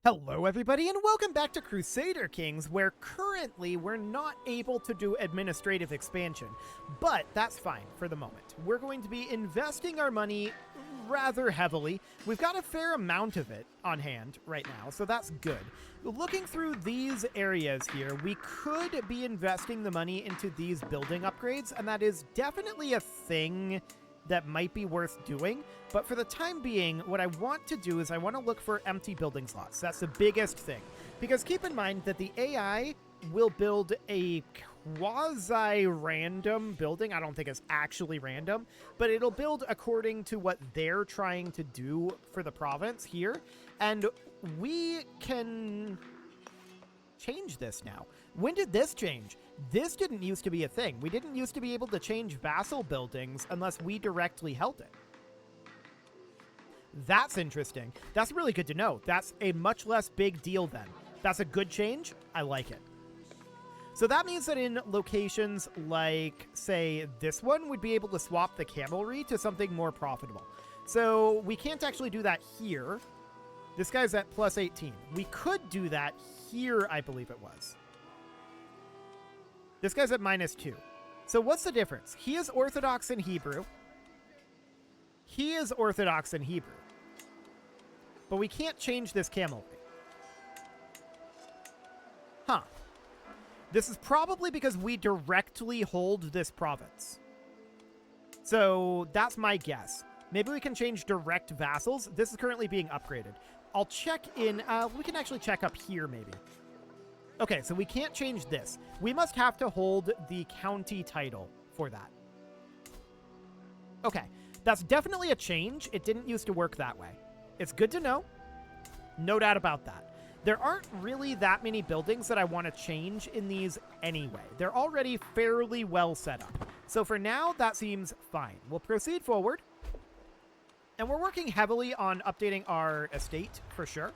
Hello everybody and welcome back to Crusader Kings, where currently we're not able to do administrative expansion, but that's fine for the moment. We're going to be investing our money rather heavily. We've got a fair amount of it on hand right now, so that's good. Looking through these areas here, we could be investing the money into these building upgrades, and that is definitely a thing that might be worth doing, but for the time being, what I want to do is I want to look for empty building slots. That's the biggest thing, because keep in mind that the AI will build a quasi-random building. I don't think it's actually random, but it'll build according to what they're trying to do for the province here, and we can change this now. When did this change? This didn't used to be a thing. We didn't used to be able to change vassal buildings unless we directly held it. That's interesting. That's really good to know. That's a much less big deal then. That's a good change. I like it. So that means that in locations like, say, this one, would be able to swap the cavalry to something more profitable. So we can't actually do that here. This guy's at plus 18. We could do that here, I believe it was. This guy's at minus 2. So what's the difference? He is Orthodox in Hebrew. He is Orthodox in Hebrew. But we can't change this cavalry. Huh. This is probably because we directly hold this province. So that's my guess. Maybe we can change direct vassals. This is currently being upgraded. I'll check in. We can actually check up here maybe. Okay, so we can't change this. We must have to hold the county title for that. Okay, that's definitely a change. It didn't used to work that way. It's good to know. No doubt about that. There aren't really that many buildings that I want to change in these anyway. They're already fairly well set up. So for now, that seems fine. We'll proceed forward. And we're working heavily on updating our estate, for sure.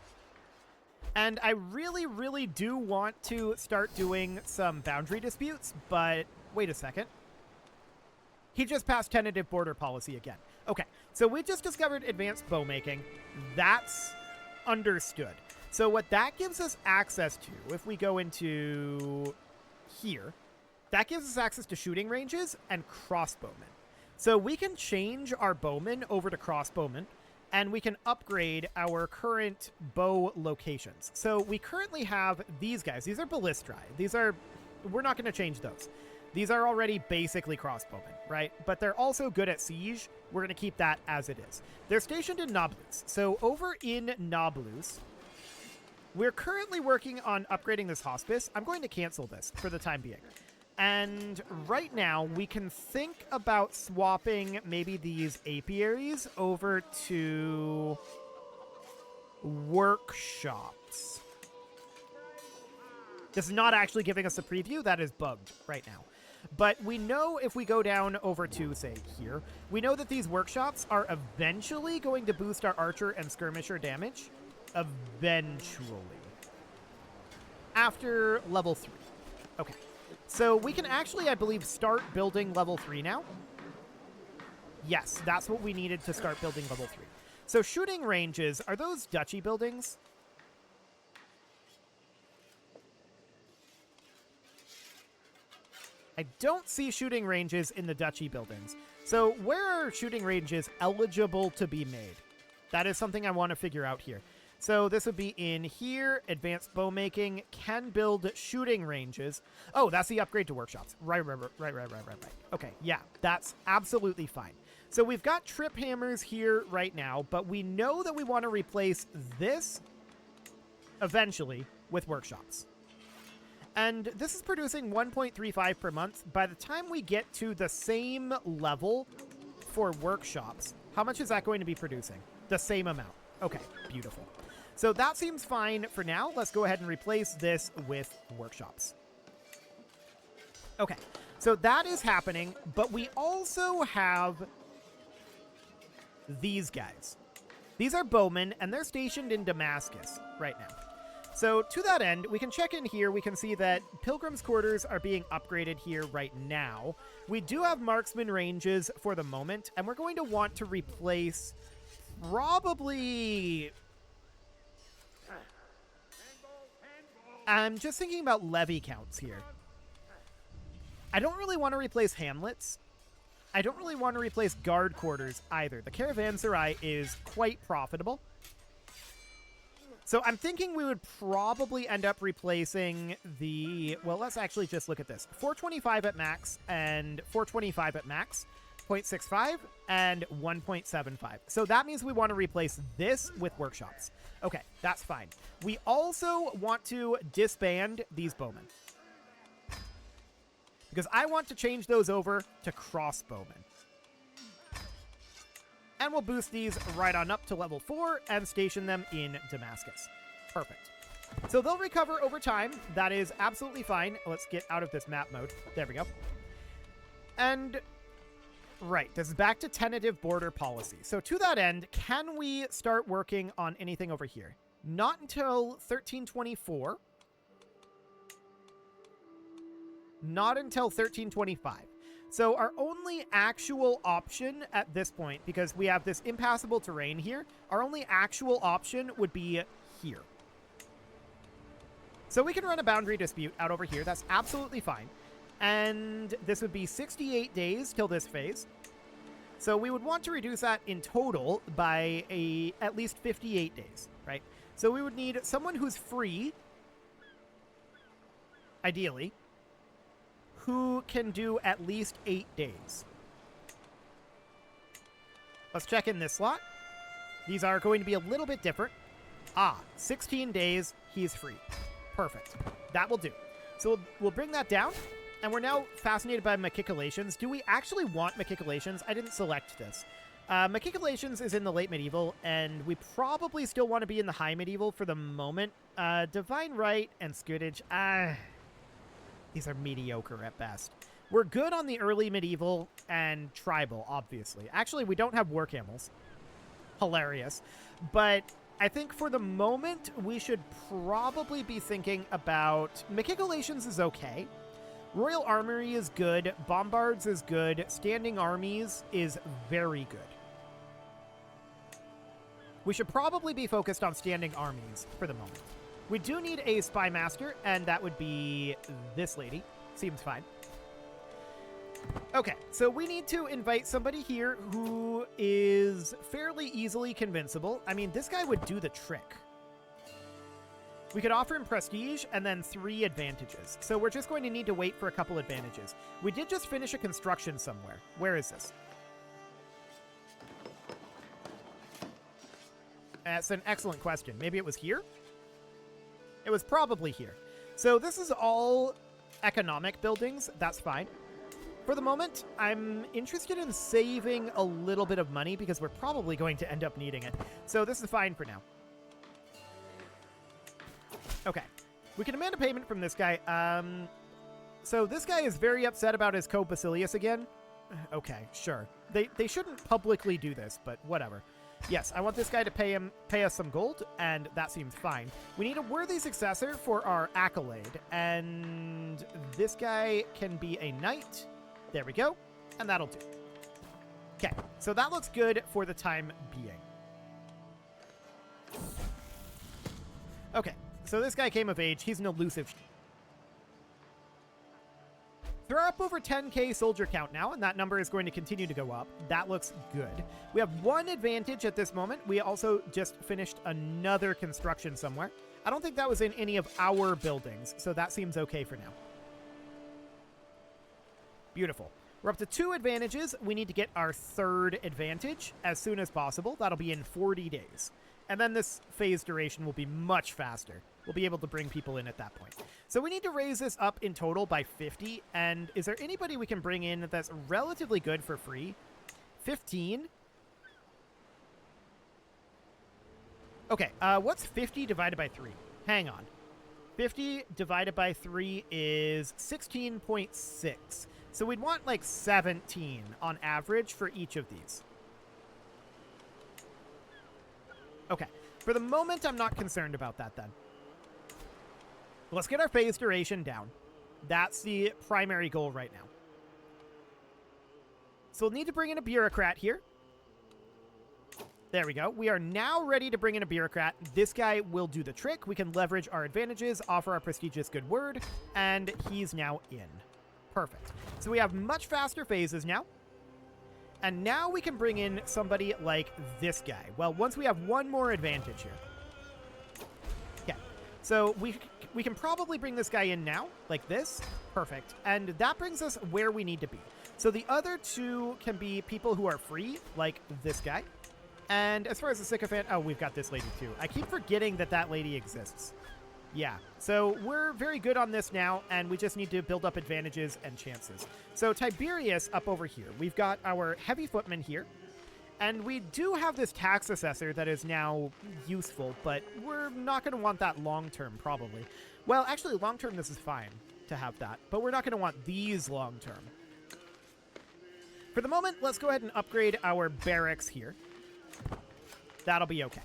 And I really, really do want to start doing some boundary disputes, but wait a second. He just passed tentative border policy again. Okay, so we just discovered advanced bow making. That's understood. So what that gives us access to, if we go into here, that gives us access to shooting ranges and crossbowmen. So we can change our bowmen over to crossbowmen, and we can upgrade our current bow locations. So we currently have these guys. These are ballistri. We're not going to change those. These are already basically crossbowmen, right? But they're also good at siege. We're going to keep that as it is. They're stationed in Nablus. So over in Nablus, we're currently working on upgrading this hospice. I'm going to cancel this for the time being. And right now, we can think about swapping maybe these apiaries over to workshops. This is not actually giving us a preview. That is bugged right now. But we know if we go down over to, say, here, we know that these workshops are eventually going to boost our archer and skirmisher damage. Eventually. After level 3. Okay. So we can actually, I believe, start building level 3 now. Yes, that's what we needed to start building level 3. So shooting ranges, are those duchy buildings? I don't see shooting ranges in the duchy buildings. So where are shooting ranges eligible to be made? That is something I want to figure out here. So this would be in here, advanced bow making, can build shooting ranges. Oh, that's the upgrade to workshops. Right. Okay, yeah, that's absolutely fine. So we've got trip hammers here right now, but we know that we want to replace this eventually with workshops. And this is producing 1.35 per month. By the time we get to the same level for workshops, how much is that going to be producing? The same amount. Okay, beautiful. So that seems fine for now. Let's go ahead and replace this with workshops. Okay, so that is happening, but we also have these guys. These are bowmen, and they're stationed in Damascus right now. So to that end, we can check in here. We can see that Pilgrim's Quarters are being upgraded here right now. We do have marksman ranges for the moment, and we're going to want to replace probably I'm just thinking about levy counts here. I don't really want to replace hamlets. I don't really want to replace guard quarters either. The caravanserai is quite profitable. So I'm thinking we would probably end up replacing the... Well, let's actually just look at this. 425 at max and 425 at max, 0.65 and 1.75. So that means we want to replace this with workshops. Okay, that's fine. We also want to disband these bowmen, because I want to change those over to crossbowmen. And we'll boost these right on up to level 4 and station them in Damascus. Perfect. So they'll recover over time. That is absolutely fine. Let's get out of this map mode. There we go. And, right, this is back to tentative border policy. So to that end, can we start working on anything over here? Not until 1324. Not until 1325. So our only actual option at this point, because we have this impassable terrain here, our only actual option would be here. So we can run a boundary dispute out over here. That's absolutely fine. And this would be 68 days till this phase. So we would want to reduce that in total by at least 58 days, right? So we would need someone who's free, ideally, who can do at least 8 days. Let's check in this slot. These are going to be a little bit different. 16 days, he's free. Perfect. That will do. So we'll bring that down, and we're now fascinated by Machicolations. Do we actually want Machicolations? I didn't select this. Machicolations is in the late medieval, and we probably still want to be in the high medieval for the moment. Divine Right and Scourge, these are mediocre at best. We're good on the early medieval and tribal, obviously. Actually, we don't have war camels. Hilarious. But I think for the moment, we should probably be thinking about... Machicolations is okay. Royal Armory is good. Bombards is good. Standing Armies is very good. We should probably be focused on Standing Armies for the moment. We do need a Spy Master, and that would be this lady. Seems fine. Okay, so we need to invite somebody here who is fairly easily convincible. I mean, this guy would do the trick. We could offer him prestige and then 3 advantages. So we're just going to need to wait for a couple advantages. We did just finish a construction somewhere. Where is this? That's an excellent question. Maybe it was here? It was probably here. So this is all economic buildings. That's fine. For the moment, I'm interested in saving a little bit of money because we're probably going to end up needing it. So this is fine for now. Okay. We can demand a payment from this guy. So this guy is very upset about his co-Basilius again. Okay, sure. They shouldn't publicly do this, but whatever. Yes, I want this guy to pay us some gold, and that seems fine. We need a worthy successor for our accolade, and this guy can be a knight. There we go, and that'll do. Okay, so that looks good for the time being. Okay, so this guy came of age. He's an elusive... They're up over 10k soldier count now, and that number is going to continue to go up. That looks good. We have 1 advantage at this moment. We also just finished another construction somewhere. I don't think that was in any of our buildings, so that seems okay for now. Beautiful. We're up to 2 advantages. We need to get our 3rd advantage as soon as possible. That'll be in 40 days. And then this phase duration will be much faster. We'll be able to bring people in at that point. So we need to raise this up in total by 50. And is there anybody we can bring in that's relatively good for free? 15? Okay, what's 50 divided by 3? Hang on. 50 divided by 3 is 16.6. So we'd want like 17 on average for each of these. Okay. For the moment, I'm not concerned about that then. Let's get our phase duration down. That's the primary goal right now. So we'll need to bring in a bureaucrat here. There we go. We are now ready to bring in a bureaucrat. This guy will do the trick. We can leverage our advantages, offer our prestigious good word, and he's now in. Perfect. So we have much faster phases now. And now we can bring in somebody like this guy. Well, once we have one more advantage here. Okay. So we can probably bring this guy in now, like this. Perfect. And that brings us where we need to be. So the other two can be people who are free, like this guy. And as far as the sycophant, oh, we've got this lady too. I keep forgetting that that lady exists. Yeah, so we're very good on this now, and we just need to build up advantages and chances. So Tiberius up over here. We've got our heavy footman here, and we do have this tax assessor that is now useful, but we're not going to want that long-term, probably. Well, actually, long-term, this is fine to have that, but we're not going to want these long-term. For the moment, let's go ahead and upgrade our barracks here. That'll be okay.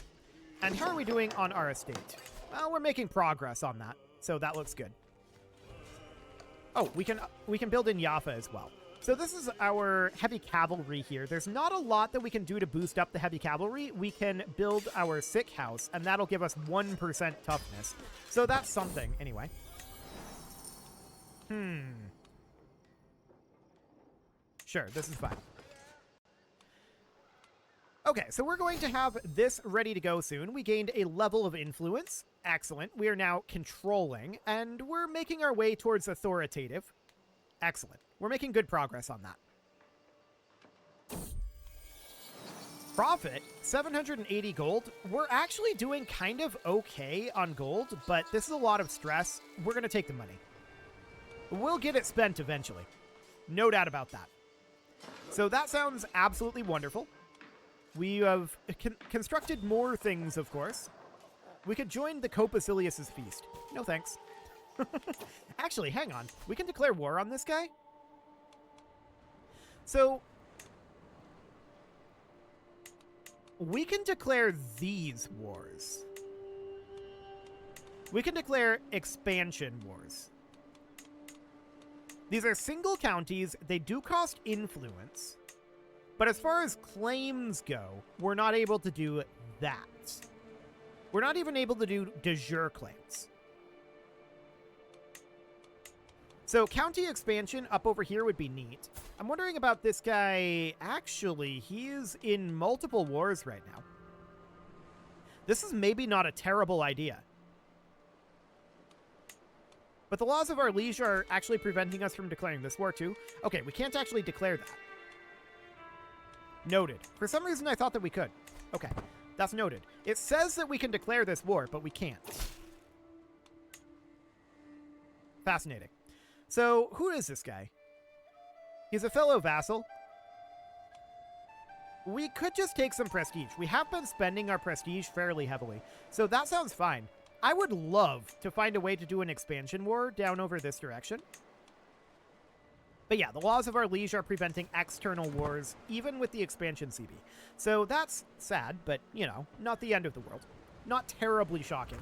And how are we doing on our estate? Well, we're making progress on that, so that looks good. Oh, we can build in Jaffa as well. So this is our heavy cavalry here. There's not a lot that we can do to boost up the heavy cavalry. We can build our sick house, and that'll give us 1% toughness. So that's something, anyway. Sure, this is fine. Okay, so we're going to have this ready to go soon. We gained a level of influence. Excellent. We are now controlling, and we're making our way towards authoritative. Excellent. We're making good progress on that. Profit, 780 gold. We're actually doing kind of okay on gold, but this is a lot of stress. We're going to take the money. We'll get it spent eventually. No doubt about that. So that sounds absolutely wonderful. We have constructed more things, of course. We could join the Copacilius's feast. No thanks. Actually, hang on. We can declare war on this guy? So, we can declare these wars. We can declare expansion wars. These are single counties. They do cost influence. But as far as claims go, we're not able to do that. We're not even able to do de jure claims. So county expansion up over here would be neat. I'm wondering about this guy. Actually, he's in multiple wars right now. This is maybe not a terrible idea. But the laws of our liege are actually preventing us from declaring this war too. Okay, we can't actually declare that. Noted. For some reason, I thought that we could. Okay, that's noted. It says that we can declare this war, but we can't. Fascinating. So, who is this guy? He's a fellow vassal. We could just take some prestige. We have been spending our prestige fairly heavily, so that sounds fine. I would love to find a way to do an expansion war down over this direction. But yeah, the laws of our liege are preventing external wars, even with the expansion CB. So that's sad, but, you know, not the end of the world. Not terribly shocking.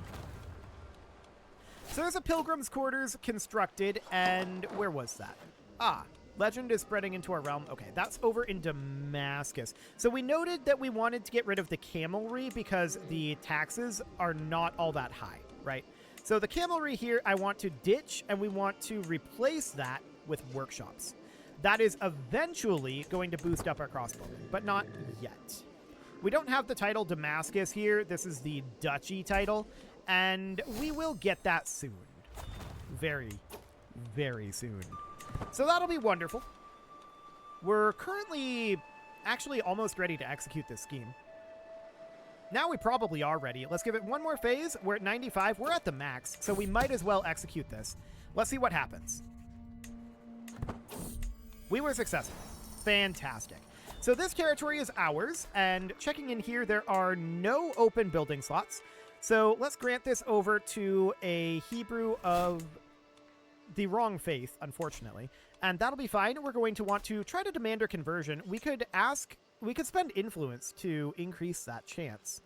So there's a pilgrim's quarters constructed, and where was that? Ah, legend is spreading into our realm. Okay, that's over in Damascus. So we noted that we wanted to get rid of the camelry because the taxes are not all that high, right? So the camelry here I want to ditch, and we want to replace that with workshops. That is eventually going to boost up our crossbowmen, but not yet. We don't have the title Damascus here. This is the duchy title, and we will get that soon. Very, very soon. So that'll be wonderful. We're currently actually almost ready to execute this scheme. Now we probably are ready. Let's give it one more phase. We're at 95. We're at the max, so we might as well execute this. Let's see what happens. We were successful. Fantastic. So this territory is ours, and checking in here, there are no open building slots. So let's grant this over to a Hebrew of the wrong faith, unfortunately, and that'll be fine. We're going to want to try to demand our conversion. We could spend influence to increase that chance.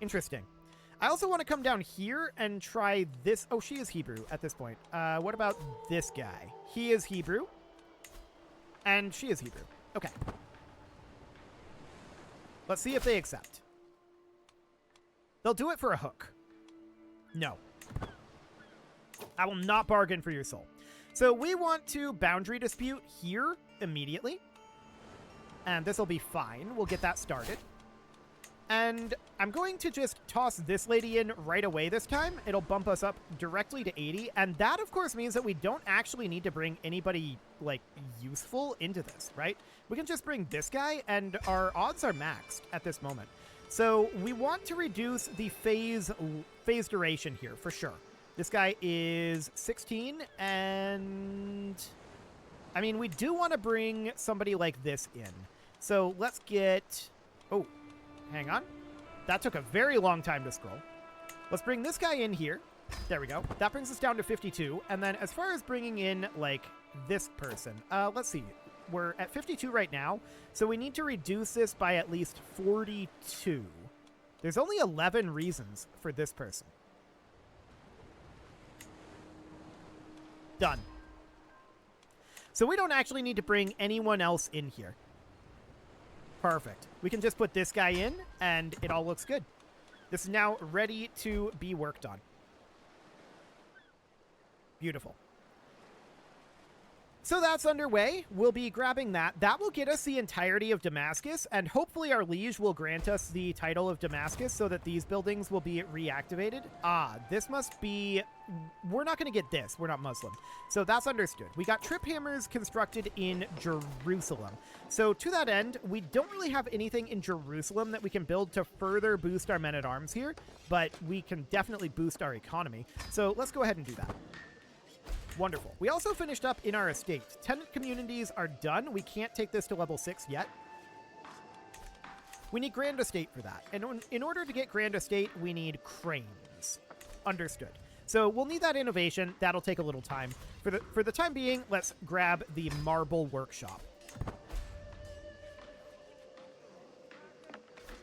Interesting. I also want to come down here and try this. Oh, she is Hebrew at this point. What about this guy? He is Hebrew. And she is Hebrew. Okay. Let's see if they accept. They'll do it for a hook. No. I will not bargain for your soul. So we want to boundary dispute here immediately. And this will be fine. We'll get that started. And I'm going to just toss this lady in right away this time. It'll bump us up directly to 80. And that, of course, means that we don't actually need to bring anybody, like, useful into this, right? We can just bring this guy, and our odds are maxed at this moment. So we want to reduce the phase duration here, for sure. This guy is 16, and... I mean, we do want to bring somebody like this in. So let's get... Oh, hang on. That took a very long time to scroll. Let's bring this guy in here. There we go. That brings us down to 52. And then as far as bringing in, like, this person, let's see. We're at 52 right now, so we need to reduce this by at least 42. There's only 11 reasons for this person. Done. So we don't actually need to bring anyone else in here. Perfect. We can just put this guy in, and it all looks good. This is now ready to be worked on. Beautiful. So that's underway. We'll be grabbing that. That will get us the entirety of Damascus, and hopefully our liege will grant us the title of Damascus so that these buildings will be reactivated. Ah, this must be... We're not going to get this. We're not Muslim. So that's understood. We got trip hammers constructed in Jerusalem. So to that end, we don't really have anything in Jerusalem that we can build to further boost our men-at-arms here, but we can definitely boost our economy. So let's go ahead and do that. Wonderful. We also finished up in our estate. Tenant communities are done. We can't take this to level 6 yet. We need Grand Estate for that. And in order to get Grand Estate, we need cranes. Understood. So we'll need that innovation. That'll take a little time. For the time being, let's grab the marble workshop.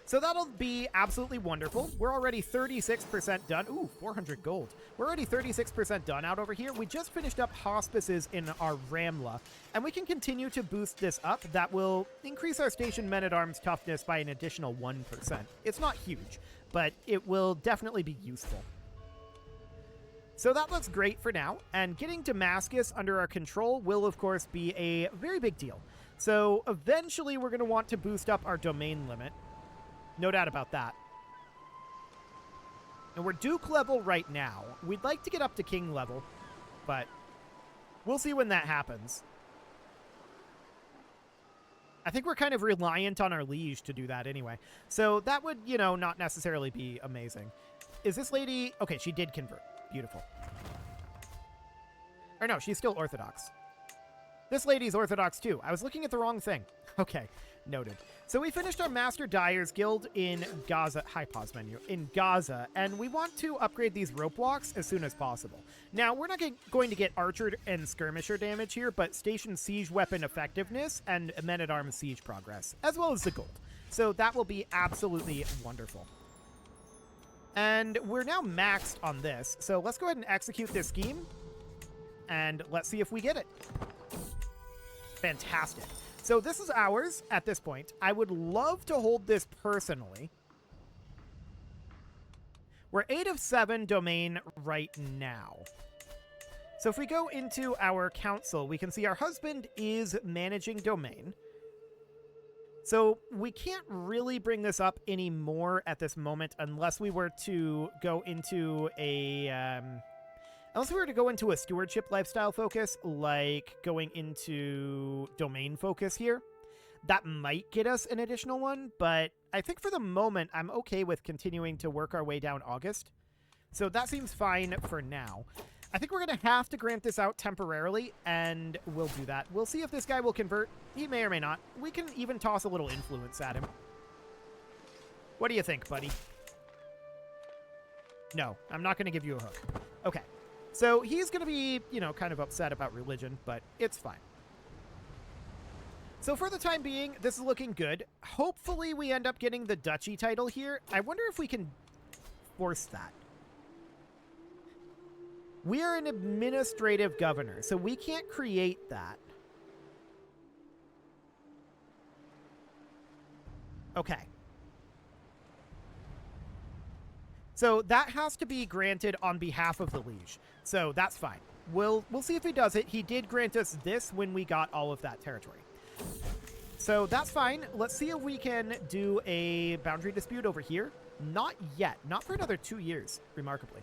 So that'll be absolutely wonderful. We're already 36% done. Ooh, 400 gold. We're already 36% done out over here. We just finished up hospices in our Ramla, and we can continue to boost this up. That will increase our station men-at-arms toughness by an additional 1%. It's not huge, but it will definitely be useful. So that looks great for now, and getting Damascus under our control will, of course, be a very big deal. So eventually we're going to want to boost up our domain limit. No doubt about that. And we're Duke level right now. We'd like to get up to King level, but we'll see when that happens. I think we're kind of reliant on our liege to do that anyway. So that would, you know, not necessarily be amazing. Is this lady... Okay, she did convert. Beautiful. Or no, she's still Orthodox. This lady's Orthodox too. I was looking at the wrong thing. Okay, noted. So we finished our Master Dyer's Guild in Gaza. Hi, pause menu. In Gaza, and we want to upgrade these rope walks as soon as possible. Now, we're not going to get archer and skirmisher damage here, but station siege weapon effectiveness and men-at-arms siege progress, as well as the gold. So that will be absolutely wonderful. And we're now maxed on this, so let's go ahead and execute this scheme, and let's see if we get it. Fantastic. So this is ours at this point. I would love to hold this personally. We're 8 of 7 domain right now. So if we go into our council, we can see our husband is managing domain. So we can't really bring this up anymore at this moment unless we were to go into a... Unless we were to go into a stewardship lifestyle focus, like going into domain focus here, that might get us an additional one, but I think for the moment, I'm okay with continuing to work our way down August. So that seems fine for now. I think we're going to have to grant this out temporarily, and we'll do that. We'll see if this guy will convert. He may or may not. We can even toss a little influence at him. What do you think, buddy? No, I'm not going to give you a hook. Okay. So he's going to be, you know, kind of upset about religion, but it's fine. So for the time being, this is looking good. Hopefully we end up getting the duchy title here. I wonder if we can force that. We are an administrative governor, so we can't create that. Okay. So that has to be granted on behalf of the liege. So that's fine. We'll see if he does it. He did grant us this when we got all of that territory. So that's fine. Let's see if we can do a boundary dispute over here. Not yet. Not for another 2 years, remarkably.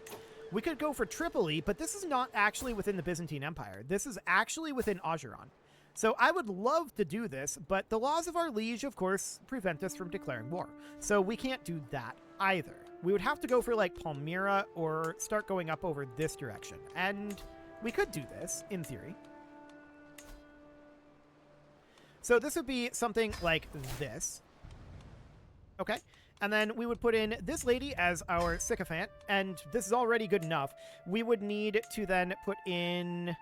We could go for Tripoli, but this is not actually within the Byzantine Empire. This is actually within Ajuran. So I would love to do this, but the laws of our liege, of course, prevent us from declaring war. So we can't do that either. We would have to go for, like, Palmyra or start going up over this direction. And we could do this, in theory. So this would be something like this. Okay. And then we would put in this lady as our sycophant, and this is already good enough. We would need to then put in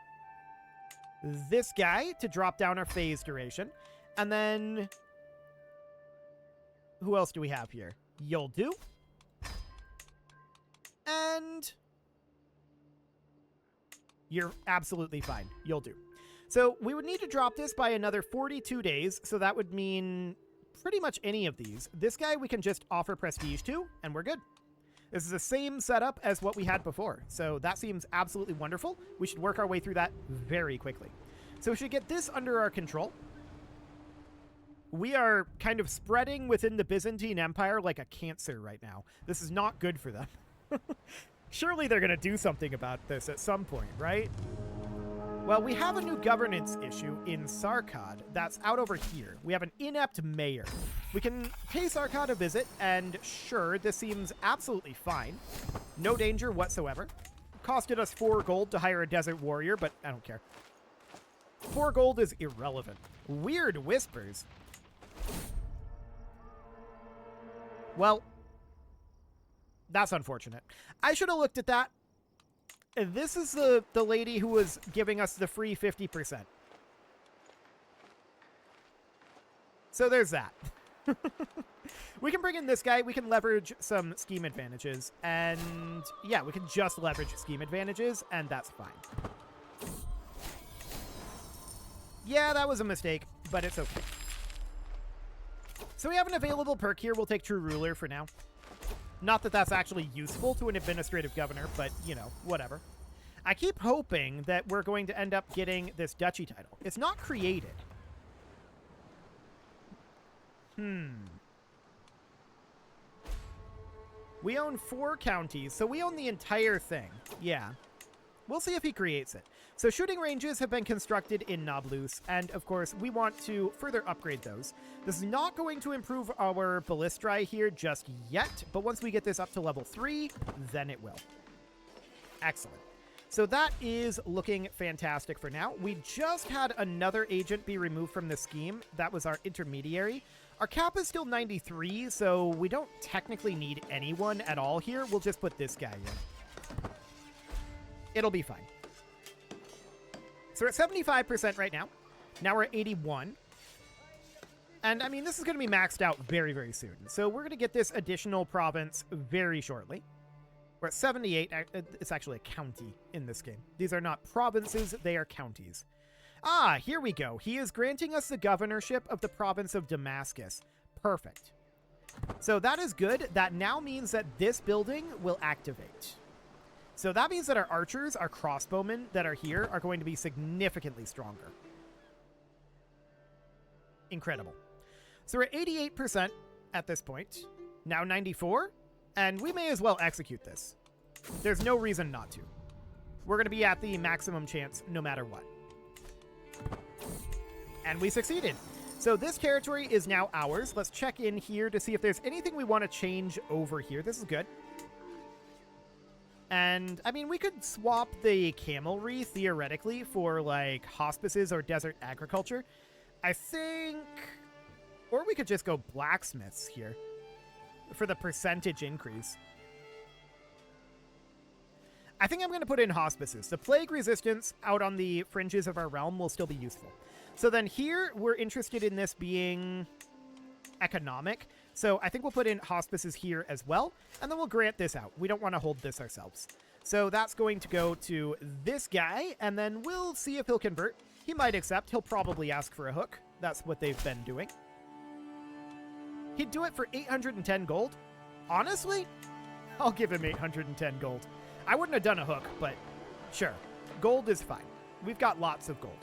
this guy to drop down our phase duration. And then who else do we have here? You'll do. And you're absolutely fine. You'll do. So we would need to drop this by another 42 days. So that would mean pretty much any of these. This guy we can just offer prestige to, and we're good. This is the same setup as what we had before. So that seems absolutely wonderful. We should work our way through that very quickly. So we should get this under our control. We are kind of spreading within the Byzantine Empire like a cancer right now. This is not good for them. Surely they're going to do something about this at some point, right? Well, we have a new governance issue in Sarkad that's out over here. We have an inept mayor. We can pay Sarkad a visit, and sure, this seems absolutely fine. No danger whatsoever. Costed us 4 gold to hire a desert warrior, but I don't care. 4 gold is irrelevant. Weird whispers. Well, that's unfortunate. I should have looked at that. This is the lady who was giving us the free 50%. So there's that. We can bring in this guy. We can leverage some scheme advantages. And yeah, we can just leverage scheme advantages, and that's fine. Yeah, that was a mistake, but it's okay. So we have an available perk here. We'll take True Ruler for now. Not that that's actually useful to an administrative governor, but, you know, whatever. I keep hoping that we're going to end up getting this duchy title. It's not created. We own 4 counties, so we own the entire thing. Yeah. We'll see if he creates it. So shooting ranges have been constructed in Nablus, and of course, we want to further upgrade those. This is not going to improve our ballistrae here just yet, but once we get this up to level 3, then it will. Excellent. So that is looking fantastic for now. We just had another agent be removed from the scheme. That was our intermediary. Our cap is still 93, so we don't technically need anyone at all here. We'll just put this guy in. It'll be fine. So we're at 75% right now. Now we're at 81. And, I mean, this is going to be maxed out very, very soon. So we're going to get this additional province very shortly. We're at 78. It's actually a county in this game. These are not provinces. They are counties. Ah, here we go. He is granting us the governorship of the province of Damascus. Perfect. So that is good. That now means that this building will activate. So that means that our archers, our crossbowmen that are here are going to be significantly stronger. Incredible. So we're at 88% at this point. Now 94. And we may as well execute this. There's no reason not to. We're going to be at the maximum chance no matter what. And we succeeded. So this territory is now ours. Let's check in here to see if there's anything we want to change over here. This is good. And, I mean, we could swap the camelry, theoretically, for, like, hospices or desert agriculture. I think... Or we could just go blacksmiths here for the percentage increase. I think I'm going to put in hospices. The plague resistance out on the fringes of our realm will still be useful. So then here, we're interested in this being economic. So I think we'll put in hospices here as well, and then we'll grant this out. We don't want to hold this ourselves. So that's going to go to this guy, and then we'll see if he'll convert. He might accept. He'll probably ask for a hook. That's what they've been doing. He'd do it for 810 gold. Honestly, I'll give him 810 gold. I wouldn't have done a hook, but sure. Gold is fine. We've got lots of gold.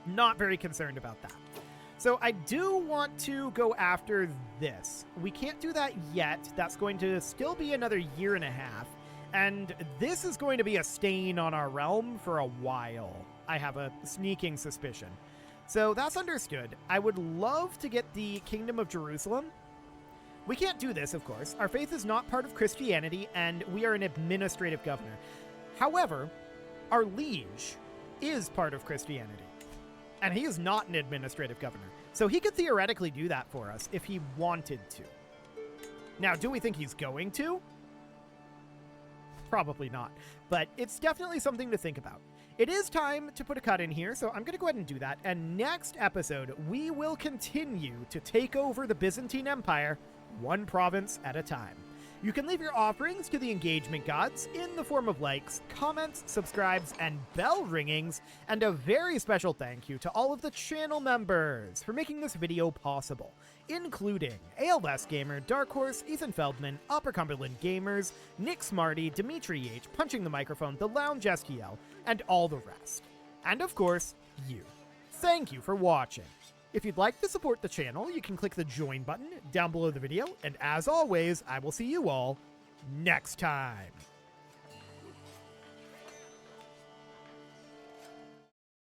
Not very concerned about that. So I do want to go after this. We can't do that yet. That's going to still be another year and a half. And this is going to be a stain on our realm for a while. I have a sneaking suspicion. So that's understood. I would love to get the Kingdom of Jerusalem. We can't do this, of course. Our faith is not part of Christianity, and we are an administrative governor. However, our liege is part of Christianity, and he is not an administrative governor. So he could theoretically do that for us if he wanted to. Now, do we think he's going to? Probably not, but it's definitely something to think about. It is time to put a cut in here, so I'm going to go ahead and do that. And next episode, we will continue to take over the Byzantine Empire one province at a time. You can leave your offerings to the engagement gods in the form of likes, comments, subscribes, and bell ringings, and a very special thank you to all of the channel members for making this video possible, including ALS Gamer, Dark Horse, Ethan Feldman, Upper Cumberland Gamers, Nick Smarty, Dimitri H, Punching the Microphone, The Lounge STL, and all the rest. And of course, you. Thank you for watching. If you'd like to support the channel, you can click the join button down below the video, and as always, I will see you all next time.